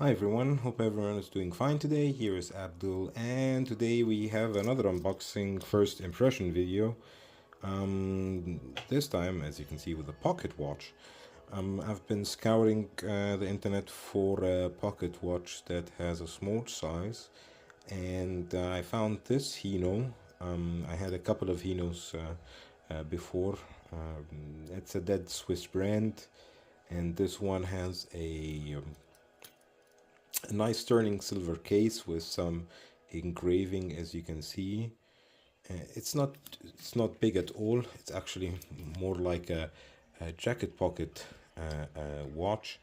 Hi everyone, hope everyone is doing fine today. Here is Abdul, and today we have another unboxing first impression video. This time, as you can see, with a pocket watch. I've been scouring the internet for a pocket watch that has a small size, and I found this Heno. I had a couple of Henos before. It's a dead Swiss brand, and this one has a nice sterling silver case with some engraving, as you can see. It's not big at all. It's actually more like a jacket pocket watch.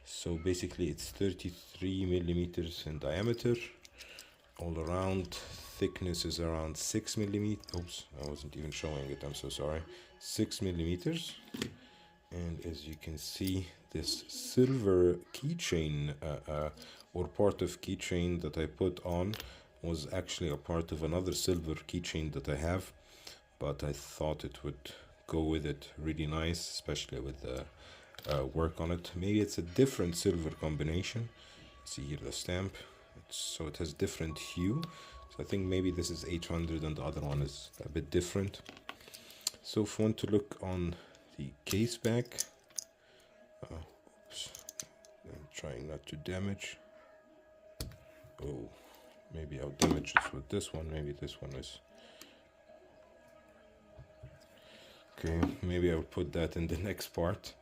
So basically it's 33 millimeters in diameter. All around thickness is around 6 millimeters. Oops, I wasn't even showing it, I'm so sorry. 6 millimeters. And as you can see, this silver keychain or part of keychain that I put on was actually a part of another silver keychain that I have, but I thought it would go with it really nice, especially with the work on it. Maybe it's a different silver combination. See here the stamp, so it has different hue. So I think maybe this is 800 and the other one is a bit different. So if you want to look on the case back, oops, I'm trying not to damage. Oh, maybe I'll damage this with this one. Maybe this one is okay. Maybe I'll put that in the next part.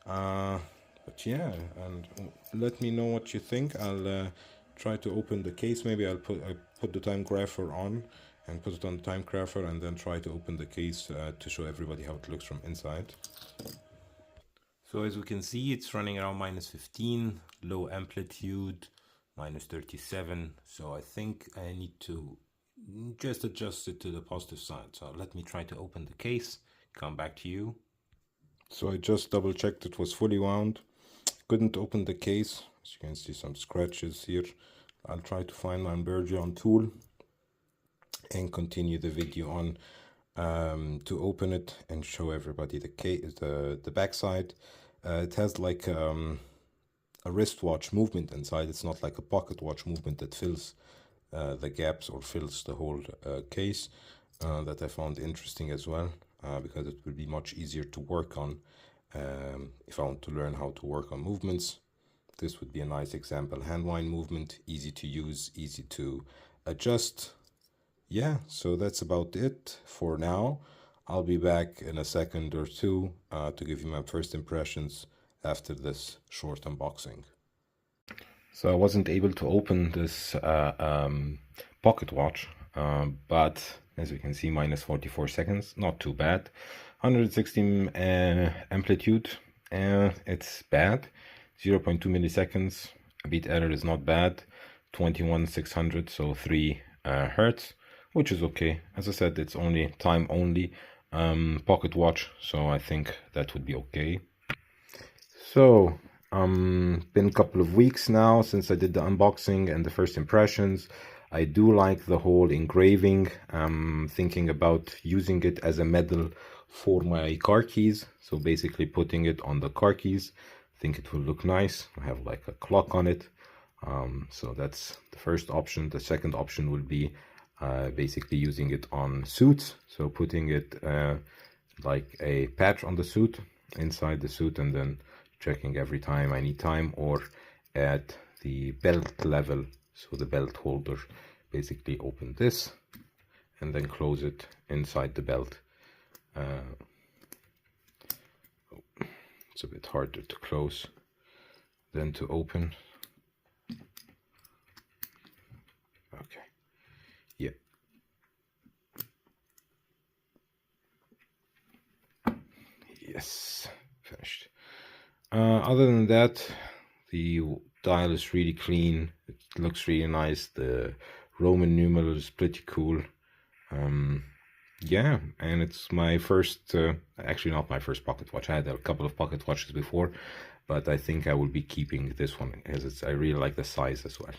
But yeah, and let me know what you think. I'll try to open the case. Maybe I put the time grapher on and put it on the time grapher and then try to open the case to show everybody how it looks from inside. So as we can see, it's running around -15, low amplitude, -37. So I think I need to just adjust it to the positive side. So let me try to open the case, come back to you. So I just double checked it was fully wound. Couldn't open the case. As you can see, some scratches here. I'll try to find my Bergeron tool and continue the video on to open it and show everybody the case, the backside. It has like a wristwatch movement inside. It's not like a pocket watch movement that fills the gaps or fills the whole case. That I found interesting as well, because it will be much easier to work on if I want to learn how to work on movements. This would be a nice example. Hand wind movement, easy to use, easy to adjust. Yeah, so that's about it for now. I'll be back in a second or two to give you my first impressions after this short unboxing. So I wasn't able to open this pocket watch, but as you can see, -44 seconds, not too bad. 116 amplitude, it's bad. 0.2 milliseconds, a beat error is not bad. 21,600, so 3 hertz, which is okay. As I said, it's only time only pocket watch, so I think that would be okay. So been a couple of weeks now since I did the unboxing and the first impressions. I do like the whole engraving. I'm thinking about using it as a medal for my car keys, so basically putting it on the car keys. I think it will look nice. I have like a clock on it. So that's the first option. The second option will be basically using it on suits, so putting it like a patch on the suit, inside the suit, and then checking every time I need time, or at the belt level, so the belt holder, basically open this and then close it inside the belt. It's a bit harder to close than to open. Okay, yeah. Yes, finished. Other than that, the dial is really clean. It looks really nice. The Roman numeral is pretty cool. Yeah, and it's my first, actually not my first pocket watch. I had a couple of pocket watches before, but I think I will be keeping this one as I really like the size as well.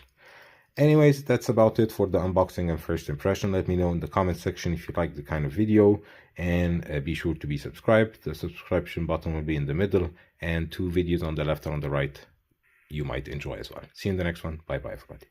Anyways, that's about it for the unboxing and first impression. Let me know in the comment section if you like the kind of video, and be sure to be subscribed. The subscription button will be in the middle, and 2 videos on the left and on the right. you might enjoy as well. See you in the next one. Bye bye, everybody.